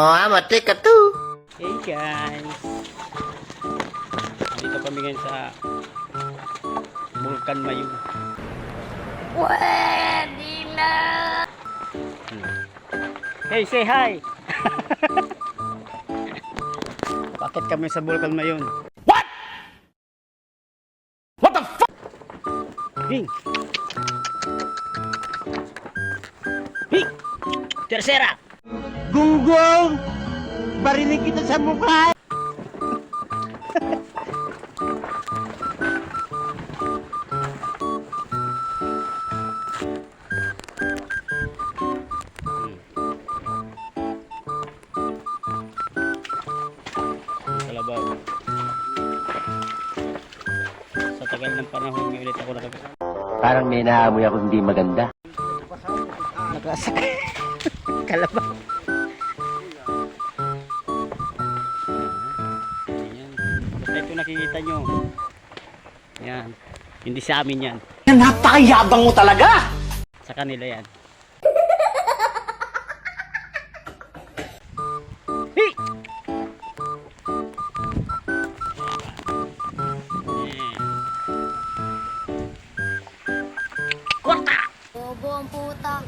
mati ka to. Hey guys, dito kami ngayon sa Vulcan Mayung. Pwede na. Hey, say hi. Bakit kami sa Vulcan Mayung? What the fuck? Bing. Bing. Tercera. Gunggong! Barinig kita sa mukha! Kalabaw. Sa tagal ng panahon, may ulit ako nakakasama. Parang may naamoy ako hindi maganda. Nakasakay. Kalabaw. Ayan. Basta ito nakikita nyo. Yan. Hindi sa amin yan. Napakayabang mo talaga! Sa kanila yan. Hey! Kwarta! Bobo ang puta.